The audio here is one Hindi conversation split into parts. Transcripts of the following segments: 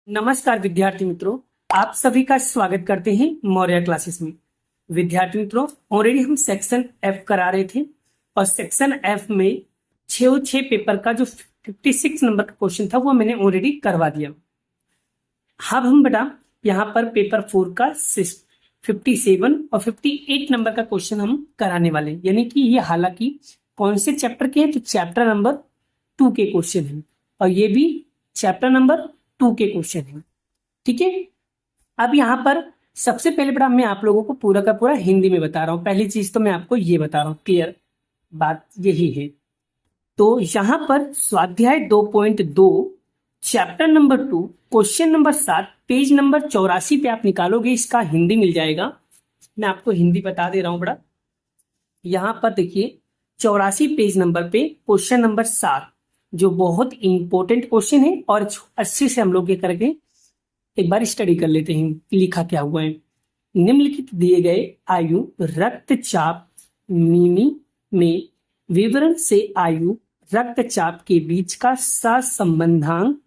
नमस्कार विद्यार्थी मित्रों, आप सभी का स्वागत करते हैं मौर्य क्लासेस में। विद्यार्थी मित्रों, ऑलरेडी हम सेक्शन एफ करा रहे थे और सेक्शन एफ में 6 पेपर का जो 56 नंबर का क्वेश्चन था वो मैंने ऑलरेडी करवा दिया। अब हम बेटा यहाँ पर पेपर 4 का 57 और 58 नंबर का क्वेश्चन हम कराने वाले, यानी कि ये हालांकि कौन से चैप्टर के हैं, तो चैप्टर नंबर 2 के क्वेश्चन हैं और ये भी चैप्टर नंबर 2 के क्वेश्चन है। ठीक है, अब यहाँ पर सबसे पहले बेटा मैं आप लोगों को पूरा का पूरा हिंदी में बता रहा हूँ। पहली चीज तो मैं आपको ये बता रहा हूँ, क्लियर बात यही है। तो यहाँ पर स्वाध्याय 2.2 chapter number 2 question number 7 page number 84 पे आप निकालोगे, इसका हिंदी मिल जाएगा। मैं आपको हिंदी बता दे रहा हूँ बेटा। यहाँ पर देखिए 84 पेज नंबर पे क्वेश्चन नंबर 7 जो बहुत इंपॉर्टेंट क्वेश्चन है और अच्छे से हम लोग ये करके एक बार स्टडी कर लेते हैं। लिखा क्या हुआ है, निम्नलिखित दिए गए आयु रक्तचाप मिमी में विवरण से आयु रक्तचाप के बीच का सहसंबंधांक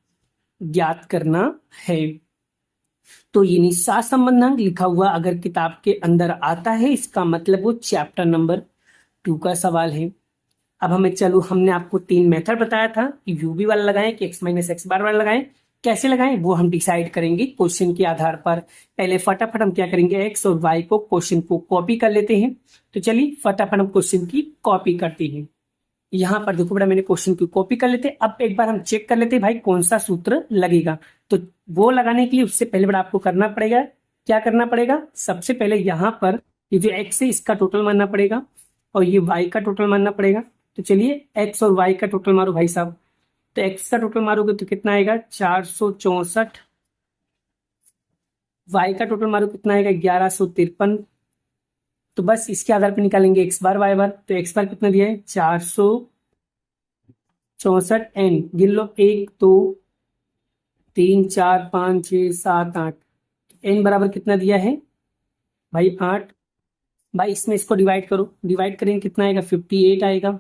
ज्ञात करना है। तो ये सहसंबंधांक लिखा हुआ अगर किताब के अंदर आता है, इसका मतलब वो चैप्टर नंबर 2 का सवाल है। अब हमने आपको 3 मेथड बताया था, यूबी वाला लगाएं कि एक्स माइनस एक्स बार वाला लगाएं। कैसे लगाएं वो हम डिसाइड करेंगे क्वेश्चन के आधार पर। पहले फटाफट हम क्या करेंगे, एक्स और वाई को क्वेश्चन को कॉपी कर लेते हैं। तो चलिए फटाफट हम क्वेश्चन की कॉपी करते हैं। यहाँ पर देखो बेटा मैंने क्वेश्चन की कॉपी कर लेते। अब एक बार हम चेक कर लेते हैं भाई कौन सा सूत्र लगेगा। तो वो लगाने के लिए उससे पहले बेटा आपको करना पड़ेगा, क्या करना पड़ेगा, सबसे पहले यहाँ पर ये जो एक्स है इसका टोटल मानना पड़ेगा और ये वाई का टोटल मानना पड़ेगा। तो चलिए एक्स और वाई का टोटल मारो भाई साहब। तो एक्स का टोटल मारोगे तो कितना आएगा 464, वाई का टोटल मारो कितना आएगा 1153। तो बस इसके आधार पर निकालेंगे एक्स बार वाई बार। तो एक्स बार कितना दिया है 464 एन, गिन लो 1 2 3 4 5 6 7 8, एन बराबर कितना दिया है भाई 8। भाई इसमें इसको डिवाइड करो, डिवाइड करेंगे कितना आएगा 58 आएगा।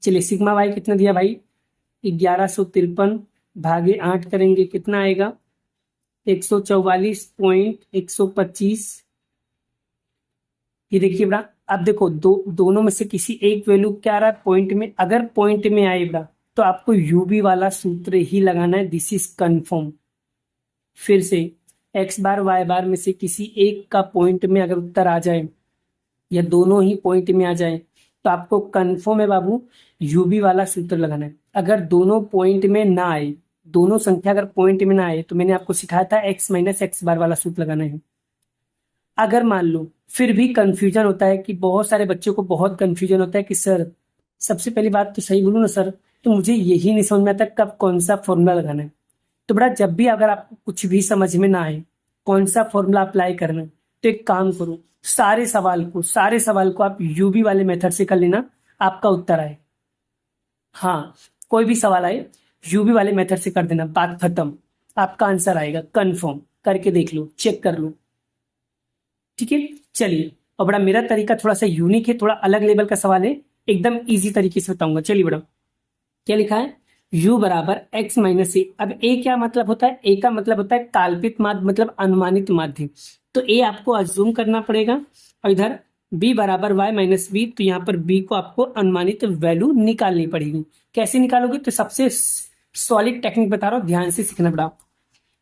चलिए सिग्मा वाई कितना दिया भाई 1153 भागे 8 करेंगे कितना आएगा 144.125। ये देखिए बेटा, अब देखो दोनों में से किसी एक वैल्यू क्या आ रहा है पॉइंट में। अगर पॉइंट में आए बेटा तो आपको यूबी वाला सूत्र ही लगाना है, दिस इज कंफर्म। फिर से एक्स बार वाई बार में से किसी एक का पॉइंट में अगर उत्तर आ जाए या दोनों ही पॉइंट में आ जाए तो आपको कंफर्म है बाबू यूबी वाला सूत्र लगाना है। अगर दोनों पॉइंट में ना आए, दोनों संख्या अगर पॉइंट में ना आए तो मैंने आपको सिखाया था एक्स माइनस एक्स बार वाला सूत्र लगाना है। अगर मान लो फिर भी कंफ्यूजन होता है, कि बहुत सारे बच्चों को बहुत कंफ्यूजन होता है कि सर सबसे पहली बात तो सही बोलूँ ना सर, तो मुझे यही नहीं समझ में आता कब कौन सा फॉर्मूला लगाना है। तो बेटा जब भी अगर आपको कुछ भी समझ में ना आए कौन सा फॉर्मूला अप्लाई करना है, तो एक काम करो, सारे सवाल को आप यूबी वाले मेथड से कर लेना, आपका उत्तर आए। हाँ, कोई भी सवाल आए यूबी वाले मेथड से कर देना, बात खत्म, आपका आंसर आएगा कंफर्म। करके देख लो, चेक कर लो, ठीक है। चलिए, और बड़ा मेरा तरीका थोड़ा सा यूनिक है, थोड़ा अलग लेवल का सवाल है, एकदम इजी तरीके से बताऊंगा। चलिए बड़ा, क्या लिखा है u बराबर एक्स माइनस ए। अब ए क्या मतलब होता है, ए का मतलब होता है काल्पित माध्य, मतलब अनुमानित माध्य। तो ए आपको अज्यूम करना पड़ेगा और इधर b बराबर y माइनस बी, तो यहाँ पर b को आपको अनुमानित वैल्यू निकालनी पड़ेगी। कैसे निकालोगे, तो सबसे सॉलिड टेक्निक बता रहा हूँ, ध्यान से सीखना पड़ा।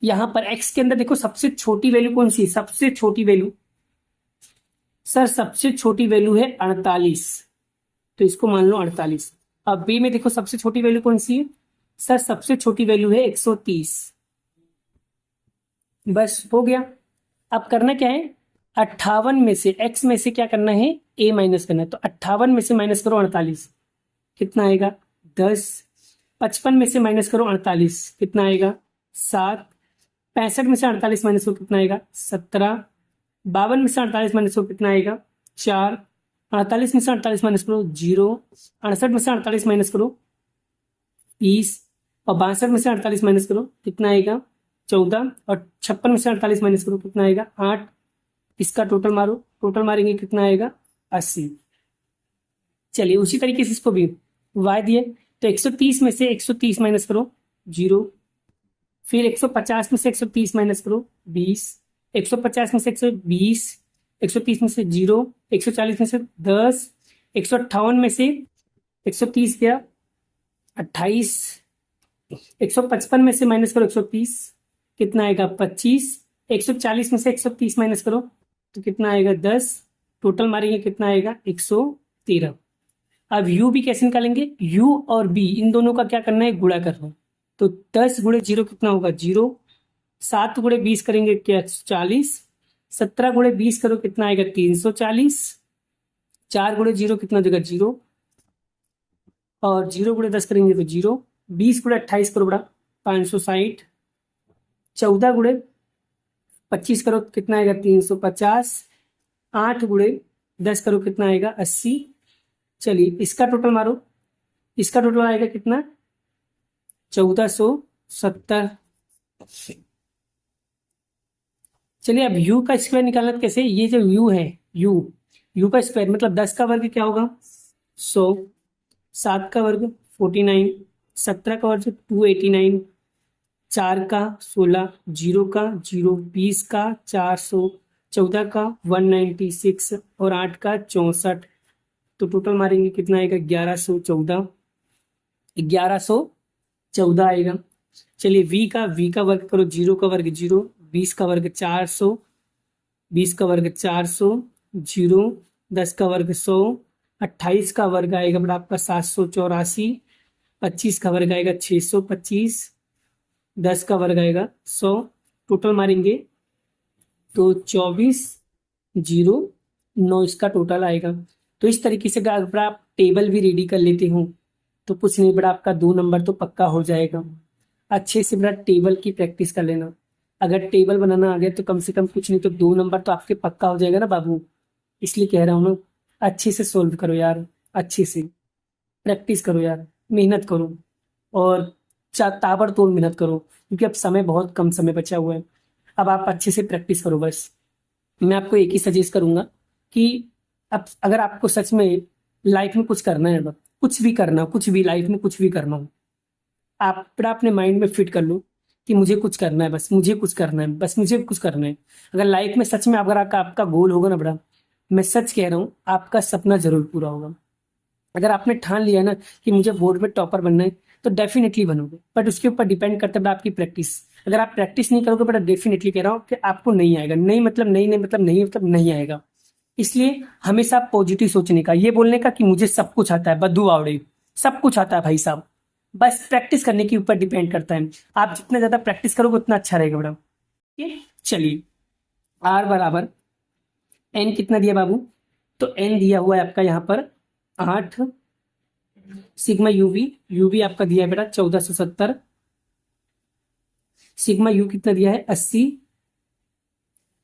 यहाँ पर x के अंदर देखो सबसे छोटी वैल्यू कौन सी है, सबसे छोटी वैल्यू सर सबसे छोटी वैल्यू है 48, तो इसको मान लो 48। अब b में देखो सबसे छोटी वैल्यू कौन सी है, सर सबसे छोटी वैल्यू है 130। बस हो गया। अब करना क्या है, 58 में से x में से क्या करना है, a माइनस करना है। तो 58 में से माइनस करो 48, कितना आएगा 10। 55 में से माइनस करो 48, कितना आएगा 7। 65 में से 48 माइनस करो कितना आएगा 17। 52 में से 48 माइनस करो कितना आएगा 4। 48 में से 48 माइनस करो 0। 68 में से 48 माइनस करो 20 और 62 में से 48 माइनस करो कितना आएगा 14 और 56 में से 48 माइनस करो कितना आएगा 8। इसका टोटल मारो, टोटल मारेंगे कितना आएगा 80। चलिए उसी तरीके से इसको भी y दिए, तो 130 में से 130 माइनस करो 0। फिर 150 में से 130 माइनस करो 20, 150 में से 120, 130 में से 0, 140 में से 10, 158 में से 130 गया 28, 155 में से माइनस करो 130, कितना आएगा 25, 140 में से 130 माइनस करो तो कितना आएगा 10, टोटल मारेंगे कितना आएगा 113। अब u भी कैसे निकालेंगे, u और b इन दोनों का क्या करना है, गुणा करना है। तो 10 गुणे 0 कितना होगा 0, 7 गुणे 20 करेंगे क्या 40, 17 गुणे 20 करो कितना आएगा 340, 4 गुणे 0 कितना देगा 0, और 0 गुणे 10 करेंगे तो 0, 20 गुणे 28 करो बड़ा 560, 14 गुणे 25 करो कितना आएगा 350, 8 गुणे 10 करो कितना आएगा 80। चलिए इसका टोटल मारो, इसका टोटल आएगा कितना 1470। चलिए अब u का स्क्वायर निकालना तो कैसे, ये जो u है u का स्क्वायर मतलब 10 का वर्ग क्या होगा 100, 7 का वर्ग 49, 17 का वर्ग 289, 4 का 16, 0 का 0, 20 का 400, 14 का 196 और 8 का 64। तो टोटल मारेंगे कितना आएगा 1114, 1114 आएगा। चलिए v का वर्ग करो, 0 का वर्ग 0, 20 का वर्ग 400, 20 का वर्ग 400, 0, 10 का वर्ग 100, 28 का वर्ग आएगा बड़ा आपका 784, 25 का वर्ग आएगा 625, 10 का वर्ग आएगा 100, टोटल मारेंगे तो 2409 इसका टोटल आएगा। तो इस तरीके से अगर आप टेबल भी रेडी कर लेते हो तो कुछ नहीं बड़ा आपका 2 नंबर तो पक्का हो जाएगा। अच्छे से बड़ा टेबल की प्रैक्टिस कर लेना, अगर टेबल बनाना आ गया तो कम से कम कुछ नहीं तो 2 नंबर तो आपके पक्का हो जाएगा ना बाबू। इसलिए कह रहा हूँ ना, अच्छे से सोल्व करो यार, अच्छे से प्रैक्टिस करो यार, मेहनत करो और ताबड़तोड़ मेहनत करो, क्योंकि अब समय बहुत कम समय बचा हुआ है। अब आप अच्छे से प्रैक्टिस करो बस। मैं आपको एक ही सजेस्ट करूंगा कि अब अगर आपको सच में लाइफ में कुछ करना है, कुछ भी करना, कुछ भी लाइफ में कुछ भी करना हो, आप अपने माइंड में फिट कर लो कि मुझे कुछ करना है, बस मुझे कुछ करना है, बस मुझे कुछ करना है। अगर लाइफ में सच में अगर आपका गोल होगा ना बड़ा, मैं सच कह रहा हूँ आपका सपना जरूर पूरा होगा। अगर आपने ठान लिया ना कि मुझे बोर्ड में टॉपर बनना है तो डेफिनेटली बनोगे, बट उसके ऊपर डिपेंड करता है आपकी प्रैक्टिस। अगर आप प्रैक्टिस नहीं करोगे बट डेफिनेटली कह रहा हूँ कि आपको नहीं आएगा। नहीं मतलब नहीं, नहीं मतलब नहीं, मतलब नहीं आएगा। इसलिए हमेशा पॉजिटिव सोचने का, ये बोलने का कि मुझे सब कुछ आता है, बद्दू आवड़े सब कुछ आता है भाई साहब, बस प्रैक्टिस करने के ऊपर डिपेंड करता है। आप जितना ज्यादा प्रैक्टिस करोगे उतना अच्छा रहेगा बेटा। ठीक, चलिए आर बराबर एन कितना दिया बाबू, तो एन दिया हुआ है आपका यहाँ पर 8, सिग्मा यूवी आपका दिया है बेटा 1470, सिग्मा यू कितना दिया है 80,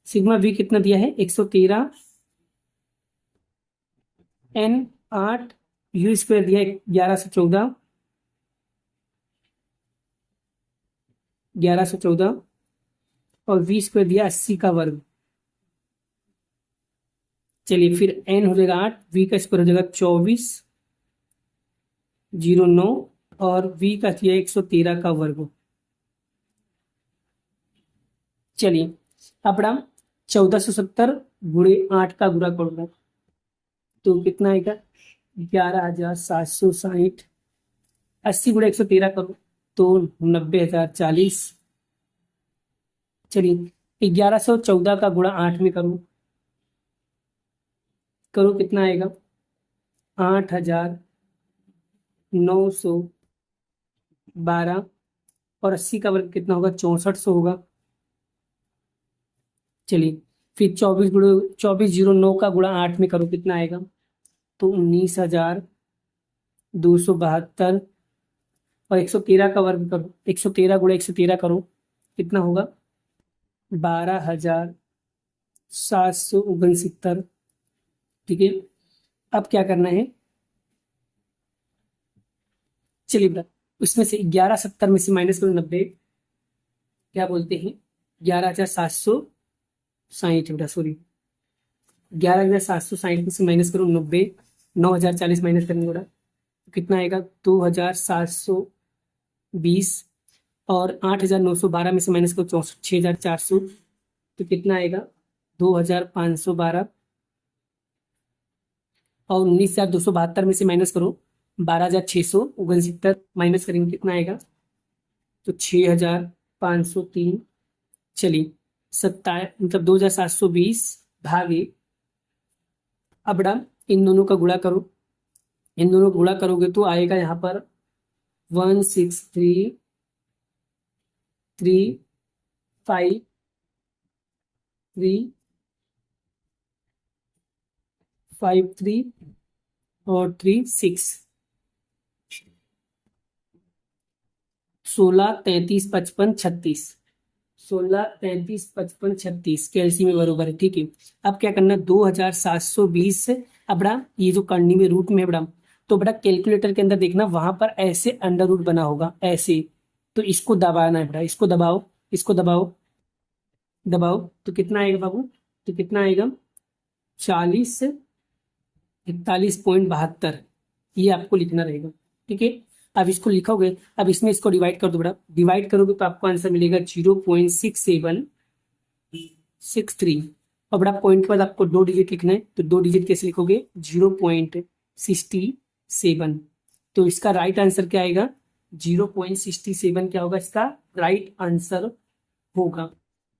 सिग्मा वी कितना दिया है 113, एन 8, यू स्क्वायर दिया है 1114, 1114 और वी स्क्वायर दिया 80 का वर्ग। चलिए फिर एन हो जाएगा 8, वी का स्क्वायर हो जाएगा 2409 और वी का दिया 113 का वर्ग। चलिए अब हम 1470 गुणे 8 का गुणा करूंगा तो कितना आएगा 11,760, 80 गुणे 113 करो तो 90,040। चलिए 1114 का गुणा 8 में करो कितना आएगा 8,912 और 80 का वर्ग कितना होगा 6400 होगा। चलिए फिर 2409 का गुणा 8 में करो कितना आएगा तो 19,272 और 113 का वर्ग करो, 113 गुणा 113 करो कितना होगा 12,769। ठीक है, अब क्या करना है, चलिए बेटा उसमें से 1170 में से माइनस करो 90, क्या बोलते हैं 11,760 बेटा, सॉरी 11,760 में से माइनस करो 90, 9,040 माइनस करने बेटा कितना आएगा 2,720 और 8,912 में से माइनस करो 64,6,400, तो कितना आएगा 2,512। और 19,272 में से माइनस करो 12,669, माइनस करेंगे कितना आएगा, तो 6,503। चलिए 27 मतलब 2,720 भागे, अब बेटा इन दोनों का गुणा करो, इन दोनों को गुणा करोगे तो आएगा यहाँ पर 163,353 और 36, 16, 33, 55, 36, 16, 33, 55, 36 कैलसी में बरोबर है। ठीक है, अब क्या करना, 2,720 से अब बड़ा ये जो करनी में रूट में है बड़ा, तो बड़ा कैलकुलेटर के अंदर देखना वहां पर ऐसे अंडर रूट बना होगा ऐसे, तो इसको दबाना है बड़ा, इसको दबाओ, इसको दबाओ, दबाओ, तो कितना आएगा बाबू, तो कितना आएगा 40,41.72, ये आपको लिखना रहेगा। ठीक है, अब इसको लिखोगे, अब इसमें इसको डिवाइड कर दो बेटा, डिवाइड करोगे तो आपको आंसर मिलेगा 0.6763। और बड़ा पॉइंट के बाद आपको 2 डिजिट लिखना है, तो 2 डिजिट कैसे लिखोगे, 0.67, तो इसका राइट आंसर क्या आएगा, 0.67 क्या होगा, इसका राइट आंसर होगा।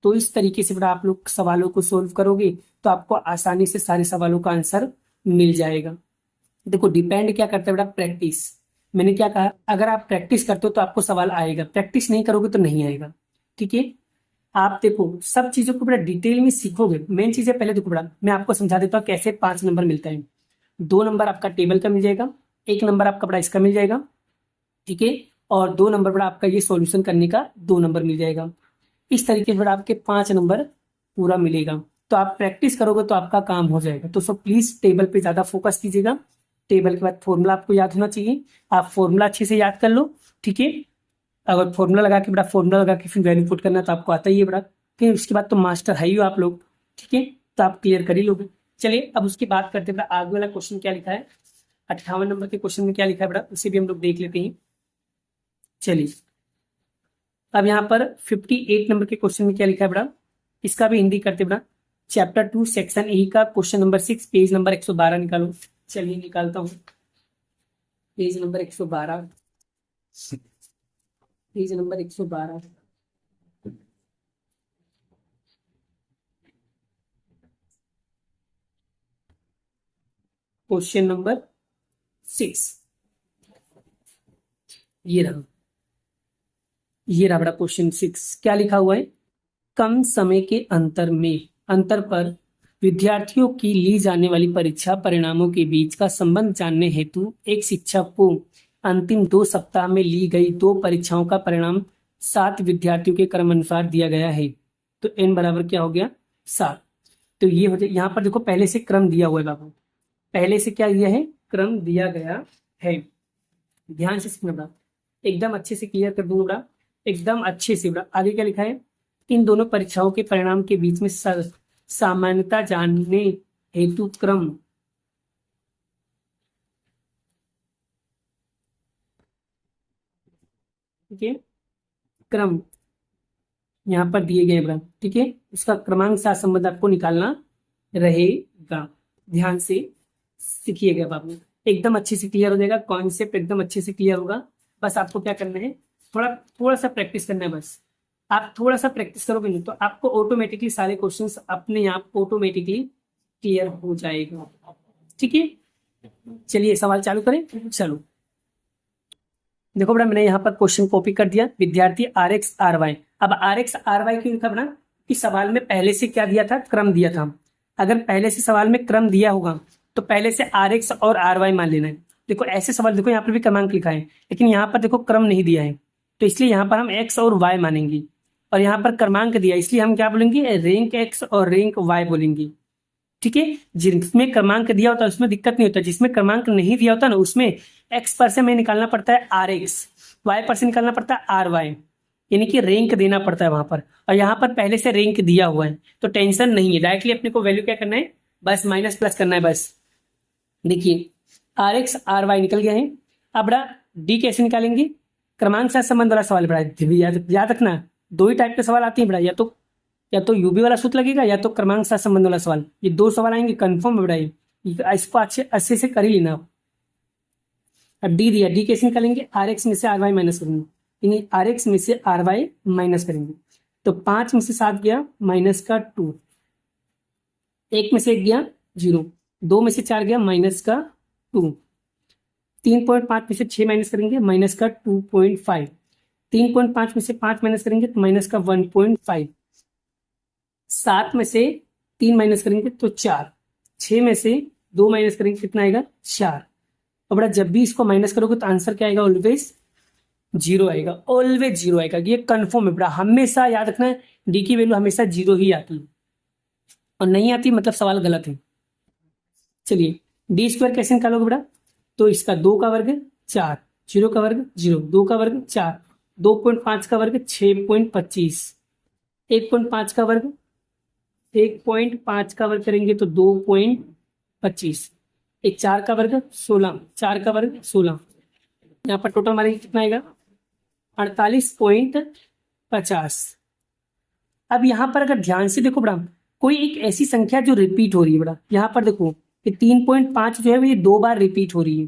तो इस तरीके से बेटा आप लोग सवालों को सोल्व करोगे तो आपको आसानी से सारे सवालों का आंसर मिल जाएगा। देखो डिपेंड क्या करता है बेटा, प्रैक्टिस। मैंने क्या कहा, अगर आप प्रैक्टिस करते हो तो आपको सवाल आएगा, प्रैक्टिस नहीं करोगे तो नहीं आएगा। ठीक है, आप देखो सब चीजों को बड़ा डिटेल में सीखोगे। मेन चीज है, पहले देखो बड़ा मैं आपको समझा देता हूँ कैसे 5 नंबर मिलता है। 2 नंबर आपका टेबल का मिल जाएगा, 1 नंबर आपका बड़ा इसका मिल जाएगा। ठीक है, और 2 नंबर बड़ा आपका ये सॉल्यूशन करने का 2 नंबर मिल जाएगा। इस तरीके से बड़ा आपके 5 नंबर पूरा मिलेगा। तो आप प्रैक्टिस करोगे तो आपका काम हो जाएगा। तो सब प्लीज टेबल पे ज्यादा फोकस कीजिएगा। टेबल के बाद फॉर्मूला आपको याद होना चाहिए, आप फॉर्मूला अच्छे से याद कर लो। ठीक है, अगर फॉर्मूला लगा के बड़ा फॉर्मूला लगा के फिर वैल्यू पुट करना तो आपको आता ही है बड़ा। फिर उसके बाद तो मास्टर है ही हो आप लोग। ठीक है, तो आप क्लियर कर ही लोगे। चलिए अब उसकी बात करते हैं, बड़ा आगे वाला क्वेश्चन क्या लिखा है, 58 नंबर के क्वेश्चन में क्या लिखा है बड़ा, उसे भी हम लोग देख लेते हैं। चलिए अब यहाँ पर 58 नंबर के क्वेश्चन में क्या लिखा है बड़ा, इसका भी हिंदी करते बड़ा। चैप्टर 2 सेक्शन ए का क्वेश्चन नंबर 6 पेज नंबर 112 निकालो। चलिए निकालता हूँ, page number 112, page number 112। Question number 6 ये रहा, ये रहा बड़ा क्वेश्चन 6। क्या लिखा हुआ है, कम समय के अंतर पर विद्यार्थियों की ली जाने वाली परीक्षा परिणामों के बीच का संबंध जानने हेतु एक शिक्षक को अंतिम 2 सप्ताह में ली गई 2 परीक्षाओं का परिणाम 7 विद्यार्थियों के क्रमानुसार दिया गया है। तो n बराबर क्या हो गया 7। तो ये हो जाए, यहाँ पर देखो पहले से क्रम दिया हुआ है बाबू, पहले से क्या दिया है, क्रम दिया गया है। ध्यान से सुनना बड़ा, एकदम अच्छे से क्लियर कर दूंगा बड़ा, एकदम अच्छे से बड़ा। आगे क्या लिखा है, इन दोनों परीक्षाओं के परिणाम के बीच में सामान्यता जानने हेतु क्रम, ठीक है, क्रम यहाँ पर दिए गए बड़ा। ठीक है, उसका क्रमांक साथ संबंध आपको निकालना रहेगा। ध्यान से सीखिएगा बाबू, एकदम अच्छे से क्लियर हो जाएगा, कॉन्सेप्ट एकदम अच्छे से क्लियर होगा। बस आपको क्या करना है, थोड़ा थोड़ा सा प्रैक्टिस करना है। बस आप थोड़ा सा प्रैक्टिस करोगे नहीं तो आपको ऑटोमेटिकली सारे क्वेश्चंस अपने आप ऑटोमेटिकली क्लियर हो जाएगा। ठीक है, चलिए सवाल चालू करें। चलो देखो बड़ा, मैंने यहाँ पर क्वेश्चन कॉपी कर दिया, विद्यार्थी RX RY। अब RX RY क्यों लिखा बड़ा, कि सवाल में पहले से क्या दिया था, क्रम दिया था। अगर पहले से सवाल में क्रम दिया होगा तो पहले से RX और RY मान लेना है। देखो ऐसे सवाल, देखो यहाँ पर भी क्रमांक लिखा है लेकिन यहाँ पर देखो क्रम नहीं दिया है, तो इसलिए यहाँ पर हम X और Y मानेंगे। और यहाँ पर क्रमांक दिया इसलिए हम क्या बोलेंगे, रैंक X और रैंक Y बोलेंगे। ठीक है, जिसमें क्रमांक दिया होता है उसमें दिक्कत नहीं होता, जिसमें क्रमांक नहीं दिया होता ना उसमें X पर से हमें निकालना पड़ता है RX, Y पर से निकालना पड़ता है RY, यानी कि रैंक देना पड़ता है वहां पर। और यहाँ पर पहले से रैंक दिया हुआ है तो टेंशन नहीं है, डायरेक्टली अपने को वैल्यू क्या करना है, बस माइनस प्लस करना है। बस देखिए RX RY निकल गया है। अब D कैसे निकालेंगे, क्रमांक साथ संबंध वाला सवाल बेटा, याद रखना 2 ही टाइप के सवाल आते हैं बेटा, या तो यूबी वाला सूत्र लगेगा या तो क्रमांक साथ संबंध वाला सवाल। ये 2 सवाल आएंगे कन्फर्म है बेटा, इसको अच्छे से कर ही लेना। अब डी दिया, डी कैसे निकालेंगे, आर एक्स में से आर वाई माइनस करेंगे, आर एक्स में से आर वाई माइनस करेंगे। तो 5 में से 7 गया माइनस का 2, 1 में से 1 गया 0, 2 में से 4 गया माइनस का 2, 3.5 में से 6 माइनस करेंगे माइनस का 2.5, 3.5 में से 5 माइनस करेंगे तो माइनस का 1.5, 7 में से 3 माइनस करेंगे तो 4, 6 में से 2 माइनस करेंगे कितना आएगा 4। और बड़ा जब भी इसको माइनस करोगे तो आंसर क्या आएगा, ऑलवेज 0 आएगा, ऑलवेज 0 आएगा। ये कंफर्म है बड़ा, हमेशा याद रखना है डी की वैल्यू हमेशा 0 ही आती है, और नहीं आती मतलब सवाल गलत है। चलिए डी स्क्वायर कैसे निकालोगे बेटा, तो इसका 2 का वर्ग 4, 0 का वर्ग 0, 2 का वर्ग 4, 2.5 का वर्ग 6.25, 1.5 का वर्ग 1.5 का वर्ग करेंगे तो 2.25, एक 4 का वर्ग 16, 4 का वर्ग 16, यहाँ पर टोटल मारेंगे कितना आएगा 48.50। अब यहाँ पर अगर ध्यान से देखो बड़ा, कोई एक ऐसी संख्या जो रिपीट हो रही है बड़ा, यहाँ पर देखो कि 3.5 जो है ये 2 बार रिपीट हो रही है।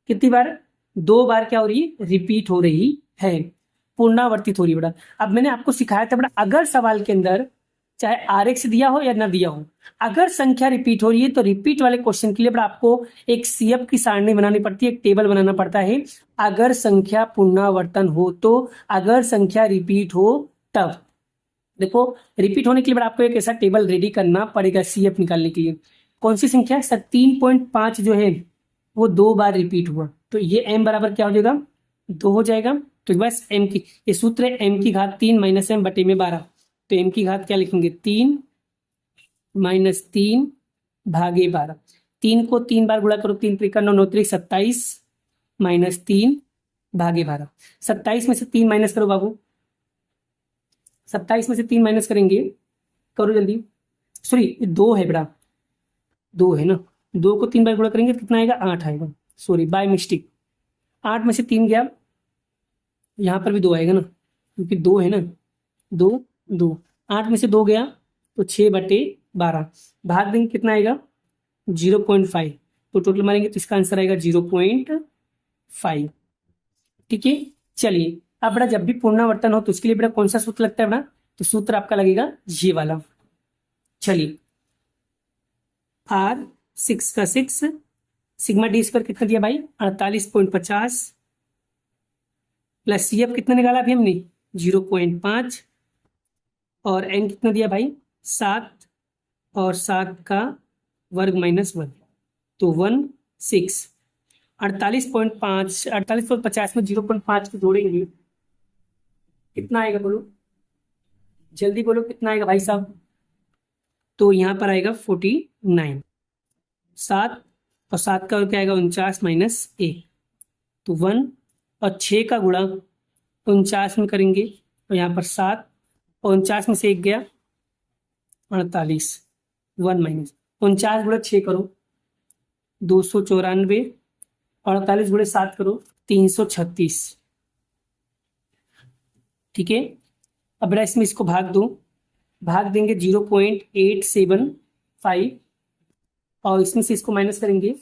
कितनी बार, 2 बार क्या हो रही है, रिपीट हो रही है, पुनरावर्तित हो रही है बड़ा। अब मैंने आपको सिखाया था बड़ा, अगर सवाल के अंदर चाहे आर एक्स दिया हो या ना दिया हो, अगर संख्या रिपीट हो रही है तो रिपीट वाले क्वेश्चन के लिए बड़ा आपको एक सीएफ की सारणी बनानी पड़ती है, एक टेबल बनाना पड़ता है। अगर संख्या पुनरावर्तन हो तो, अगर संख्या रिपीट हो तब। देखो रिपीट होने के लिए बड़ा आपको एक ऐसा टेबल रेडी करना पड़ेगा सीएफ निकालने के लिए। कौन सी संख्या है सर, 3.5 जो है वो 2 बार रिपीट हुआ, तो ये m बराबर क्या हो जाएगा 2 हो जाएगा। तो बस m की, ये सूत्र है m की घात 3 माइनस m बटे में 12, तो m की घात क्या लिखेंगे 3 माइनस 3 भागे 12, 3 को 3 बार गुणा करो, 3 त्रिका 9, 9 त्रिक 27 माइनस 3 भागे 12, 27 में से 3 माइनस करो बाबू, 27 में से 3 माइनस करेंगे, करो जल्दी, सॉरी 2 है बेटा, 2 है ना, 2 को 3 बार गुणा करेंगे कितना आएगा 8 आएगा, सॉरी बाय मिस्टेक, 8 में से 3 गया, यहाँ पर भी 2 आएगा ना क्योंकि 2 है ना, 2 2, 8 में से 2 गया तो 6 बटे 12, भाग देंगे कितना आएगा 0.5, तो टोटल मारेंगे तो इसका आंसर आएगा 0.5। ठीक है, चलिए अब बड़ा जब भी पुनरावर्तन हो तो उसके लिए बड़ा कौन सा सूत्र लगता है बड़ा, तो सूत्र आपका लगेगा ये वाला। चलिए आर 6 का 6 सिग्मा डी स्क्वायर कितना दिया भाई 48.50 प्लस सी एफ कितना निकाला अभी हमने 0.5 और एन कितना दिया भाई 7 और 7 का वर्ग माइनस 1, तो 16, 48.5 48.50 में 0.5 को जोड़ेंगे कितना आएगा बोलो, जल्दी बोलो कितना आएगा भाई साहब, तो यहाँ पर आएगा 49, 7 और 7 का क्या आएगा 49 माइनस 1, तो 1 और 6 का गुणा 49 में करेंगे तो यहाँ पर 7 और 49 में से 1 गया 48, 1 माइनस 49 गुणा 6 करो 294 और 48 गुणे 7 करो 336। ठीक है, अब बेटा इसमें इसको भाग दो, भाग देंगे 0.875 और इसमें से इसको माइनस करेंगे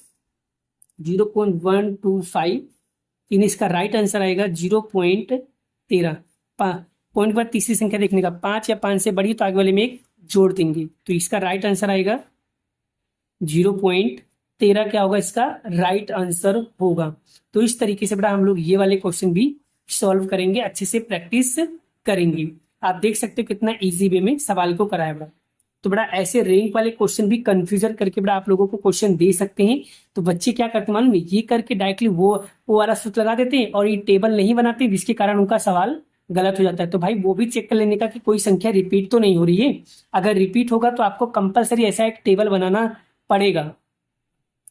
0.125, यानी इसका राइट आंसर आएगा 0.13। पॉइंट पर तीसरी संख्या देखने का 5 या 5 से बड़ी तो आगे वाले में एक जोड़ देंगे, तो इसका राइट आंसर आएगा 0.13 क्या होगा इसका राइट आंसर होगा। तो इस तरीके से बेटा हम लोग ये वाले क्वेश्चन भी सॉल्व करेंगे, अच्छे से प्रैक्टिस करेंगे। आप देख सकते हो कितना इजी वे में सवाल को कराया बड़ा। तो बड़ा ऐसे रैंक वाले क्वेश्चन भी कंफ्यूजन करके बड़ा आप लोगों को क्वेश्चन दे सकते हैं। तो बच्चे क्या करते हैं मालूम है, ये करके डायरेक्टली वो वाला सूत्र लगा देते हैं और ये टेबल नहीं बनाते, जिसके कारण उनका सवाल गलत हो जाता है। तो भाई वो भी चेक कर लेने का कि कोई संख्या रिपीट तो नहीं हो रही है, अगर रिपीट होगा तो आपको कंपलसरी ऐसा एक टेबल बनाना पड़ेगा।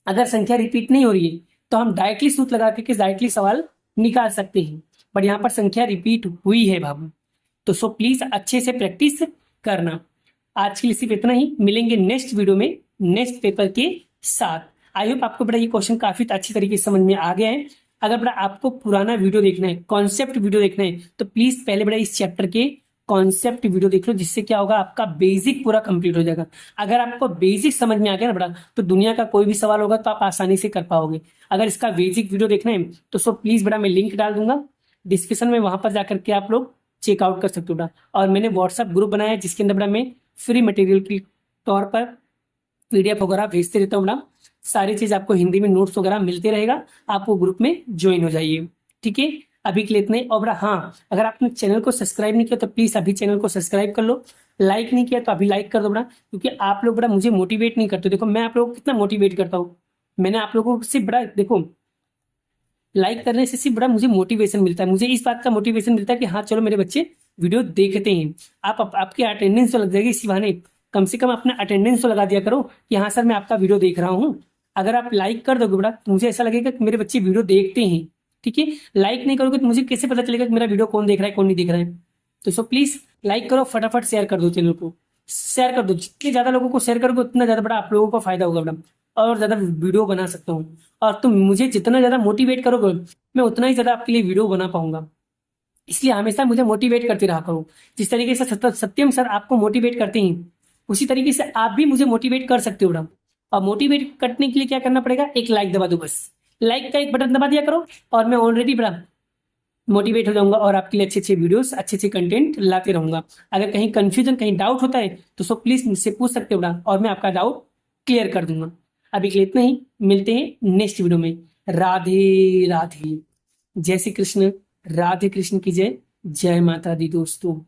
अगर संख्या रिपीट नहीं हो रही है तो हम डायरेक्टली सूत्र लगा के डायरेक्टली सवाल निकाल सकते हैं, बट यहाँ पर संख्या रिपीट हुई है बाबू। तो सो प्लीज अच्छे से प्रैक्टिस करना। आज के लिए सिर्फ इतना ही, मिलेंगे नेक्स्ट वीडियो में नेक्स्ट पेपर के साथ। आई होप आपको बड़ा ये क्वेश्चन काफी अच्छी तरीके से समझ में आ गया है। अगर बड़ा आपको पुराना वीडियो देखना है, कॉन्सेप्ट वीडियो देखना है, तो प्लीज पहले बड़ा इस चैप्टर के कॉन्सेप्ट वीडियो देख लो, जिससे क्या होगा आपका बेसिक पूरा कंप्लीट हो जाएगा। अगर आपको बेसिक समझ में आ गया ना बड़ा, तो दुनिया का कोई भी सवाल होगा तो आप आसानी से कर पाओगे। अगर इसका बेसिक वीडियो देखना है तो सो प्लीज बड़ा मैं लिंक डाल दूंगा डिस्क्रिप्शन में, वहां पर जाकर के आप लोग चेकआउट कर सकते हो बड़ा। और मैंने व्हाट्सएप ग्रुप बनाया है जिसके अंदर बड़ा मैं फ्री मटेरियल के तौर पर पीडीएफ वगैरह भेजते रहता हूँ बड़ा। सारी चीज आपको हिंदी में नोट्स वगैरह मिलते रहेगा, आप वो ग्रुप में ज्वाइन हो जाइए। ठीक है, अभी के लिए इतना ही। और बड़ा हाँ, अगर आपने चैनल को सब्सक्राइब नहीं किया तो प्लीज अभी चैनल को सब्सक्राइब कर लो। लाइक नहीं किया तो अभी लाइक कर दो बड़ा, क्योंकि आप लोग बड़ा मुझे मोटिवेट नहीं करते। देखो मैं आप लोगों को कितना मोटिवेट करता हूँ, मैंने आप लोगों से बड़ा देखो लाइक करने से सिर्फ बड़ा मुझे मोटिवेशन मिलता है। मुझे इस बात का मोटिवेशन मिलता है कि हाँ चलो मेरे बच्चे वीडियो देखते हैं। आपकी अटेंडेंस तो लग जाएगी इसी बहाने। कम से कम अपना अटेंडेंस तो लगा दिया करो कि हाँ सर मैं आपका वीडियो देख रहा हूँ। अगर आप लाइक कर दोगे बड़ा तो मुझे ऐसा लगेगा कि मेरे बच्चे वीडियो देखते हैं। ठीक है, लाइक नहीं करोगे तो मुझे कैसे पता चलेगा कि मेरा वीडियो कौन देख रहा है कौन नहीं देख रहा है। तो सो प्लीज लाइक करो, फटाफट शेयर कर दो, चैनल को शेयर कर दो। जितने ज्यादा लोगों को शेयर करोगे उतना ज्यादा बड़ा आप लोगों को फायदा होगा बड़ा, और ज्यादा वीडियो बना सकता हूँ। और तुम मुझे जितना ज्यादा मोटिवेट करोगे मैं उतना ही ज्यादा आपके लिए वीडियो बना पाऊंगा। इसलिए हमेशा मुझे मोटिवेट करते रहा करो। जिस तरीके से सत्यम सर आपको मोटिवेट करते हैं, उसी तरीके से आप भी मुझे मोटिवेट कर सकते हो बड़ा। और मोटिवेट करने के लिए क्या करना पड़ेगा, एक लाइक दबा दो बस। लाइक का एक बटन दबा दिया करो और मैं ऑलरेडी बड़ा मोटिवेट हो जाऊंगा और आपके लिए अच्छे अच्छे वीडियोस अच्छे अच्छे कंटेंट लाते रहूंगा। अगर कहीं कंफ्यूजन कहीं डाउट होता है तो सो प्लीज मुझसे पूछ सकते हो बड़ा, और मैं आपका डाउट क्लियर कर दूंगा। अभी के लिए इतना ही, मिलते हैं नेक्स्ट वीडियो में। राधे राधे, जय श्री कृष्ण, राधे कृष्ण की जय, जय माता दी दोस्तों।